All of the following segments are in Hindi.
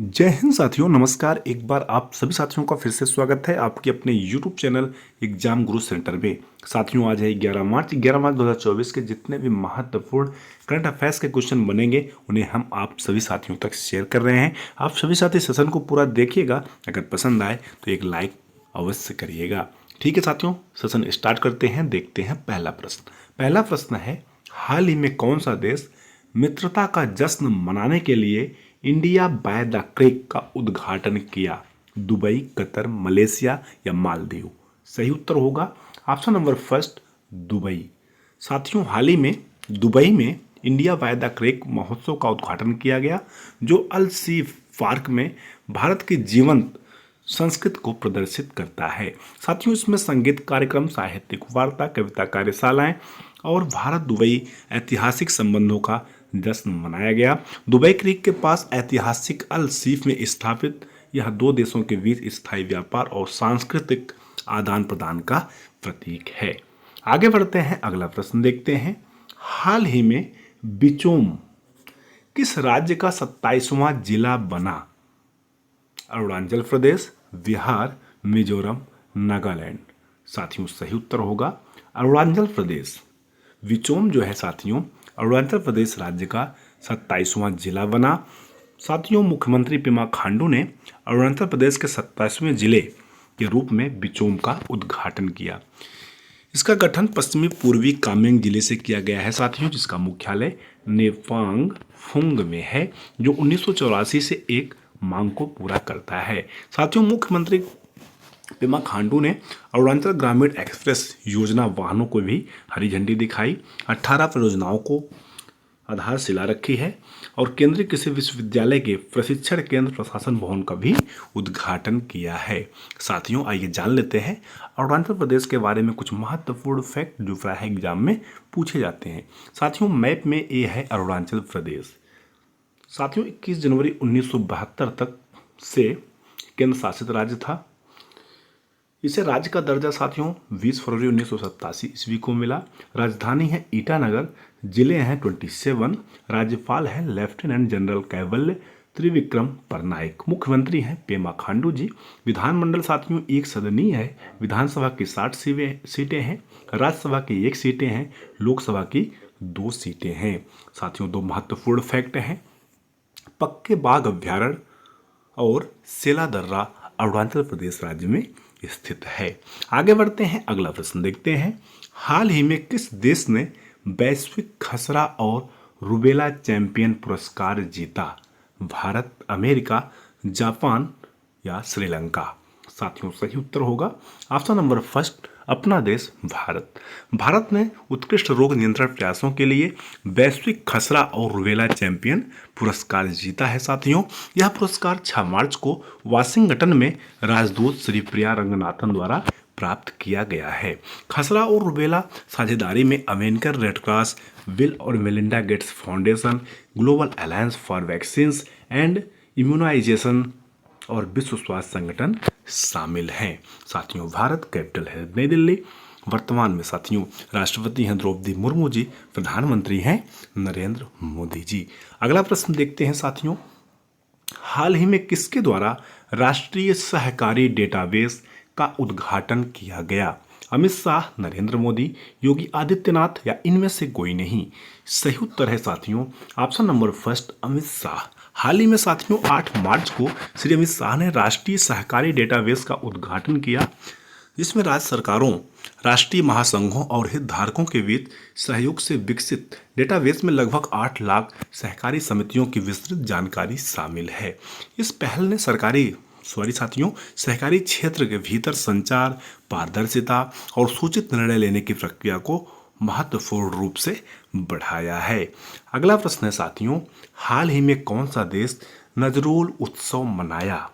जय हिंद साथियों, नमस्कार। एक बार आप सभी साथियों का फिर से स्वागत है आपके अपने YouTube चैनल एग्जाम गुरु सेंटर में। साथियों, आज है 11 मार्च 2024 के जितने भी महत्वपूर्ण करंट अफेयर्स के क्वेश्चन बनेंगे उन्हें हम आप सभी साथियों तक शेयर कर रहे हैं। आप सभी साथी सेशन को पूरा देखिएगा। अगर पसंद आए तो एक लाइक अवश्य करिएगा। ठीक है साथियों, सेशन स्टार्ट करते हैं। देखते हैं पहला प्रश्न है, हाल ही में कौन सा देश मित्रता का जश्न मनाने के लिए इंडिया बाय द क्रेक का उद्घाटन किया? दुबई, कतर, मलेशिया या मालदीव? सही उत्तर होगा ऑप्शन नंबर फर्स्ट, दुबई। साथियों, हाल ही में दुबई में इंडिया बाय द क्रेक महोत्सव का उद्घाटन किया गया, जो अल सीफ पार्क में भारत की जीवंत संस्कृति को प्रदर्शित करता है। साथियों, इसमें संगीत कार्यक्रम, साहित्यिक वार्ता, कविता कार्यशालाएं और भारत दुबई ऐतिहासिक संबंधों का जश्न मनाया गया। दुबई क्रीक के पास ऐतिहासिक अल सीफ में स्थापित यह दो देशों के बीच स्थायी व्यापार और सांस्कृतिक आदान प्रदान का प्रतीक है। आगे बढ़ते हैं, अगला प्रश्न देखते हैं। हाल ही में बिचोम किस राज्य का 27वां जिला बना? अरुणाचल प्रदेश, बिहार, मिजोरम, नागालैंड? साथियों, सही उत्तर होगा अरुणाचल प्रदेश। विचोम जो है साथियों, अरुणाचल प्रदेश राज्य का 27वां जिला बना। साथियों, मुख्यमंत्री पेमा खांडू ने अरुणाचल प्रदेश के 27वें जिले के रूप में बिचोम का उद्घाटन किया। इसका गठन पश्चिमी पूर्वी कामेंग जिले से किया गया है साथियों, जिसका मुख्यालय नेफांग फुंग में है, जो 1984 से एक मांग को पूरा करता है। साथियों, मुख्यमंत्री पेमा खांडू ने अरुणाचल ग्रामीण एक्सप्रेस योजना वाहनों को भी हरी झंडी दिखाई, 18 परियोजनाओं को आधारशिला रखी है और केंद्रीय कृषि विश्वविद्यालय के प्रशिक्षण केंद्र प्रशासन भवन का भी उद्घाटन किया है। साथियों, आइए जान लेते हैं अरुणाचल प्रदेश के बारे में कुछ महत्वपूर्ण फैक्ट जो प्राय एग्जाम में पूछे जाते हैं। साथियों, मैप में ये है अरुणाचल प्रदेश। साथियों, 21 जनवरी 1972 तक से केंद्र शासित राज्य था। इसे राज्य का दर्जा साथियों 20 फरवरी 1987 ईस्वी को मिला। राजधानी है ईटानगर, जिले हैं 27, राज्यपाल है लेफ्टिनेंट जनरल कैवल्य त्रिविक्रम परनायक, मुख्यमंत्री हैं पेमा खांडू जी। विधानमंडल साथियों एक सदनीय है, विधानसभा की 60 सीटें हैं, राज्यसभा की 1 सीटें हैं, लोकसभा की 2 सीटें हैं। साथियों, 2 महत्वपूर्ण फैक्ट हैं। पक्के बाघ अभ्यारण्य और सेला दर्रा अरुणाचल प्रदेश राज्य में स्थित है। आगे बढ़ते हैं, अगला प्रश्न देखते हैं। हाल ही में किस देश ने वैश्विक खसरा और रूबेला चैंपियन पुरस्कार जीता? भारत, अमेरिका, जापान या श्रीलंका? साथियों, सही उत्तर होगा ऑप्शन नंबर फर्स्ट, अपना देश भारत। भारत ने उत्कृष्ट रोग नियंत्रण प्रयासों के लिए वैश्विक खसरा और रूबेला चैंपियन पुरस्कार जीता है। साथियों, यह पुरस्कार 6 मार्च को वाशिंगटन में राजदूत श्री प्रिया रंगनाथन द्वारा प्राप्त किया गया है। खसरा और रूबेला साझेदारी में अमेरिकन रेड क्रॉस, बिल और Melinda Gates Foundation, Global Alliance for Vaccines and Immunization और विश्व स्वास्थ्य संगठन शामिल हैं। साथियों, भारत कैपिटल है नई दिल्ली। वर्तमान में साथियों राष्ट्रपति हैं द्रौपदी मुर्मू जी, प्रधानमंत्री हैं नरेंद्र मोदी जी। अगला प्रश्न देखते हैं साथियों। हाल ही में किसके द्वारा राष्ट्रीय सहकारी डेटाबेस का उद्घाटन किया गया? अमित शाह, नरेंद्र मोदी, योगी आदित्यनाथ या इनमें से कोई नहीं? सही उत्तर है साथियों option number first, Amit Shah. हाल ही में साथियों 8 मार्च को श्री अमित शाह ने राष्ट्रीय सहकारी डेटाबेस का उद्घाटन किया, जिसमें राज्य सरकारों, राष्ट्रीय महासंघों और हितधारकों के बीच सहयोग से विकसित डेटाबेस में लगभग 8 लाख सहकारी समितियों की विस्तृत जानकारी शामिल है। इस पहल ने सहकारी क्षेत्र के भीतर संचार, पारदर्शिता और सूचित निर्णय लेने की प्रक्रिया को महत्वपूर्ण रूप से बढ़ाया है। अगला प्रश्न है साथियों, हाल ही में कौन सा देश नजरूल उत्सव मनाया?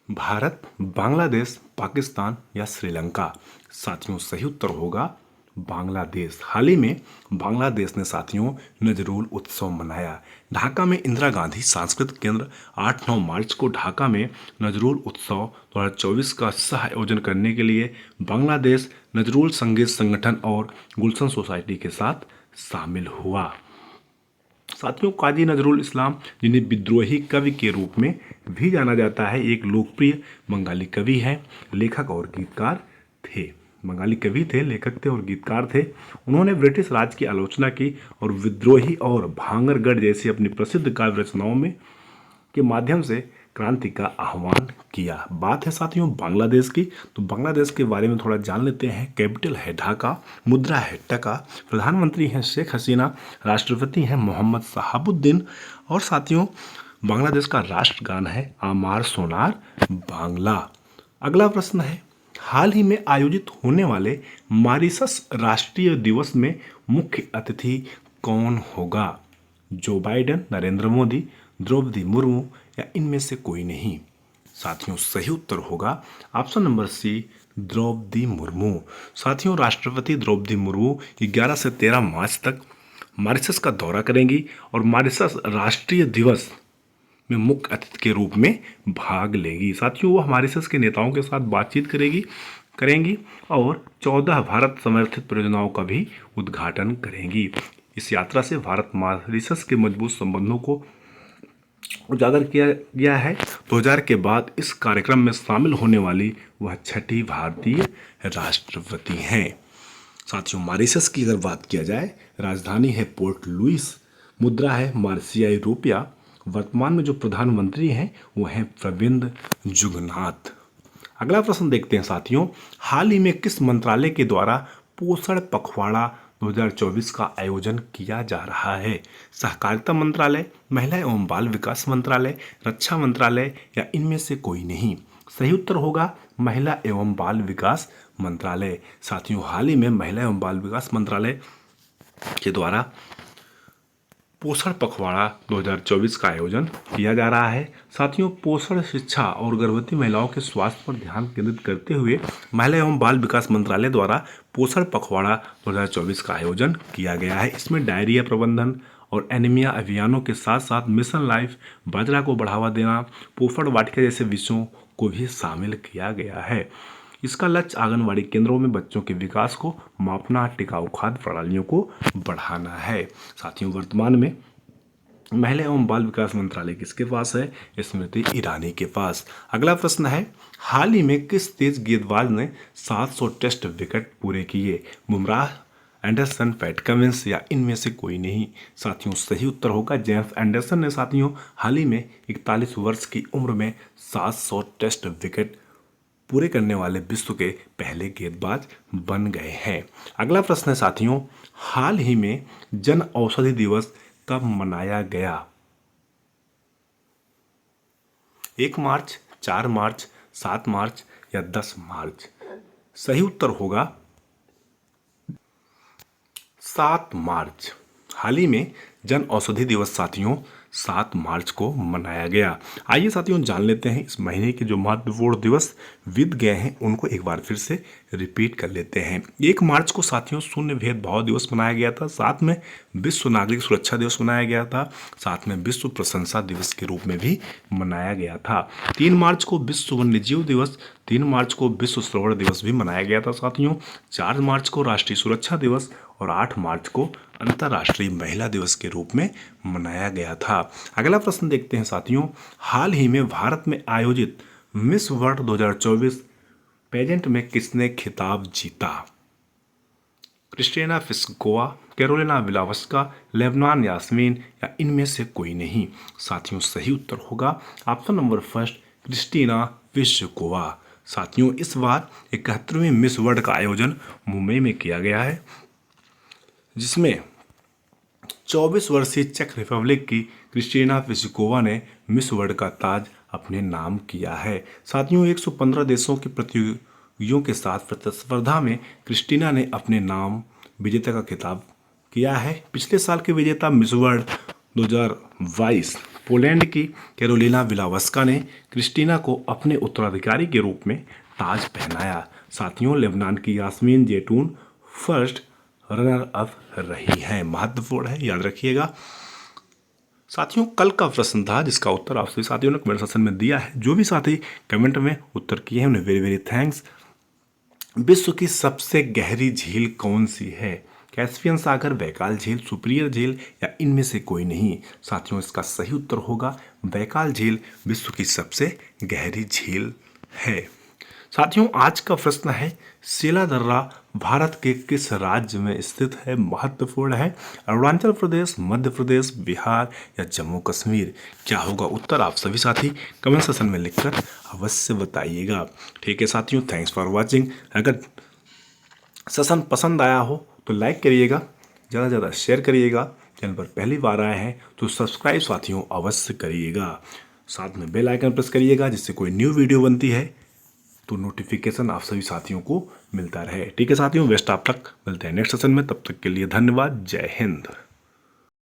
भारत, बांग्लादेश, पाकिस्तान या श्रीलंका? साथियों, सही उत्तर होगा बांग्लादेश। हाल ही में बांग्लादेश ने साथियों नजरूल उत्सव मनाया। ढाका में इंदिरा गांधी सांस्कृतिक केंद्र 8-9 मार्च को ढाका में नजरूल उत्सव 2024 का सह आयोजन करने के लिए बांग्लादेश नजरूल संगीत संगठन और गुलशन सोसाइटी के साथ शामिल हुआ। साथियों काजी नजरुल इस्लाम, जिन्हें विद्रोही कवि के रूप में भी जाना जाता है, एक लोकप्रिय बंगाली कवि हैं, लेखक और गीतकार थे। बंगाली कवि थे, लेखक थे और गीतकार थे। उन्होंने ब्रिटिश राज की आलोचना की और विद्रोही और भांगरगढ़ जैसी अपनी प्रसिद्ध काव्य रचनाओं में के माध्यम से क्रांति का आह्वान किया। बात है साथियों बांग्लादेश की, तो बांग्लादेश के बारे में थोड़ा जान लेते हैं। कैपिटल है ढाका, मुद्रा है टका, प्रधानमंत्री हैं शेख हसीना, राष्ट्रपति हैं मोहम्मद शहाबुद्दीन, और साथियों बांग्लादेश का राष्ट्रगान है आमार सोनार बांग्ला। अगला प्रश्न है, हाल ही में आयोजित होने वाले मॉरिशस राष्ट्रीय दिवस में मुख्य अतिथि कौन होगा? जो बाइडेन, नरेंद्र मोदी, द्रौपदी मुर्मू या इनमें से कोई नहीं? साथियों सही उत्तर होगा option number C, Droupadi Murmu. साथियों राष्ट्रपति द्रौपदी मुर्मू 11 से 13 मार्च तक मॉरिशस का दौरा करेंगी और मॉरिशस राष्ट्रीय दिवस में मुख्य अतिथि के रूप में भाग लेगी। साथियों वो मॉरिशस के नेताओं के साथ बातचीत करेंगी और 14 भारत समर्थित परियोजनाओं का भी उद्घाटन करेंगी। इस यात्रा से भारत मॉरिशस के मजबूत संबंधों को उजागर किया गया है। 2000 के बाद इस कार्यक्रम में शामिल होने वाली वह छठी भारतीय राष्ट्रपति हैं। साथियों मॉरिशस की अगर बात किया जाए, राजधानी है पोर्ट लुइस, मुद्रा है मार्शियाई रुपया, वर्तमान में जो प्रधानमंत्री हैं वो हैं प्रविंद जुगनाथ। अगला प्रश्न देखते हैं साथियों, हाल ही में किस मंत्रालय के द्वारा पोषण पखवाड़ा 2024 का आयोजन किया जा रहा है? सहकारिता मंत्रालय, महिला एवं बाल विकास मंत्रालय, रक्षा मंत्रालय या इनमें से कोई नहीं? सही उत्तर होगा महिला एवं बाल विकास मंत्रालय। साथियों हाल ही में महिला एवं बाल विकास मंत्रालय के द्वारा पोषण पखवाड़ा 2024 का आयोजन किया जा रहा है। साथियों पोषण शिक्षा और गर्भवती महिलाओं के स्वास्थ्य पर ध्यान केंद्रित करते हुए महिला एवं बाल विकास मंत्रालय द्वारा पोषण पखवाड़ा 2024 का आयोजन किया गया है। इसमें डायरिया प्रबंधन और एनीमिया अभियानों के साथ साथ मिशन लाइफ, बाजरा को बढ़ावा देना, पोषण वाटिका जैसे विषयों को भी शामिल किया गया है। इसका लक्ष्य आंगनबाड़ी केंद्रों में बच्चों के विकास को मापना, टिकाऊ खाद्य प्रणालियों को बढ़ाना है। साथियों वर्तमान में महिला एवं बाल विकास मंत्रालय किसके पास है? स्मृति ईरानी के पास। अगला प्रश्न है, हाल ही में किस तेज गेंदबाज ने 700 टेस्ट विकेट पूरे किए? बुमराह, एंडरसन, पैट कमिंस या इनमें से कोई नहीं? साथियों सही उत्तर होगा जेम्स एंडरसन ने साथियों हाल ही में 41 वर्ष की उम्र में 700 टेस्ट विकेट पूरे करने वाले विश्व के पहले गेंदबाज बन गए हैं। अगला प्रश्न है साथियों, हाल ही में जन औषधि दिवस कब मनाया गया? 1 मार्च, 4 मार्च, 7 मार्च या 10 मार्च? सही उत्तर होगा 7 मार्च। हाल ही में जन औषधि दिवस साथियों 7 मार्च को मनाया गया। आइए साथियों जान लेते हैं इस महीने के जो महत्वपूर्ण दिवस बीत गए हैं उनको एक बार फिर से रिपीट कर लेते हैं। 1 मार्च को साथियों शून्य भेदभाव दिवस मनाया गया था, साथ में विश्व नागरिक सुरक्षा दिवस मनाया गया था, साथ में विश्व प्रशंसा दिवस के रूप में भी मनाया गया था। 3 मार्च को विश्व वन्यजीव दिवस, 3 मार्च को विश्व श्रवण दिवस भी मनाया गया था साथियों। 4 मार्च को राष्ट्रीय सुरक्षा दिवस और 8 मार्च को अंतर्राष्ट्रीय महिला दिवस के रूप में मनाया गया था। अगला प्रश्न देखते हैं साथियों, हाल ही में भारत में आयोजित मिस वर्ल्ड 2024 पेजेंट में किसने खिताब जीता? Krystyna Pyszkova, Karolina Bielawska, Lebanon Yasmina या इनमें से कोई नहीं? साथियों सही उत्तर होगा option number first, Krystyna Pyszkova. साथियों इस बार 71वीं मिस वर्ल्ड का आयोजन मुंबई में किया गया है, जिसमें 24 वर्षीय चेक रिपब्लिक की क्रिस्टिना पिस्कोवा ने मिस वर्ल्ड का ताज अपने नाम किया है। साथियों 115 देशों के प्रतियोगियों के साथ प्रतिस्पर्धा में क्रिस्टिना ने अपने नाम विजेता का खिताब किया है। पिछले साल के विजेता मिस वर्ल्ड 2022 पोलैंड की कैरोलिना विलावस्का ने क्रिस्टिना को अपने उत्तराधिकारी के रूप में ताज पहनाया। साथियों लेबनान की यास्मीन जैतून फर्स्ट रनर अप रही है। महत्वपूर्ण है, याद रखिएगा। साथियों कल का प्रश्न था जिसका उत्तर आप सभी साथियों ने कमेंट सेक्शन में दिया है। जो भी साथी कमेंट में उत्तर किए हैं उन्हें वेरी वेरी थैंक्स। विश्व की सबसे गहरी झील कौन सी है? कैस्पियन सागर, बैकाल झील, सुपीरियर झील या इनमें से कोई नहीं। साथियों, इसका सही उत्तर होगा बैकाल झील विश्व की सबसे गहरी झील है। साथियों, आज का प्रश्न है सेला दर्रा भारत के किस राज्य में स्थित है? महत्वपूर्ण है। अरुणाचल प्रदेश, मध्य प्रदेश, बिहार या जम्मू कश्मीर? क्या होगा उत्तर? आप सभी साथी कमेंट सेक्शन में लिखकर अवश्य बताइएगा। ठीक है साथियों, थैंक्स फॉर वॉचिंग। अगर सेशन पसंद आया हो तो लाइक करिएगा, ज़्यादा से ज़्यादा शेयर करिएगा। चैनल पर पहली बार आए हैं तो सब्सक्राइब साथियों अवश्य करिएगा। साथ में बेल आइकन प्रेस करिएगा, जिससे कोई न्यू वीडियो बनती है तो नोटिफिकेशन आप सभी साथियों को मिलता रहे। ठीक है साथियों, बेस्ट आप तक मिलते हैं नेक्स्ट सेशन में। तब तक के लिए धन्यवाद। जय हिंद।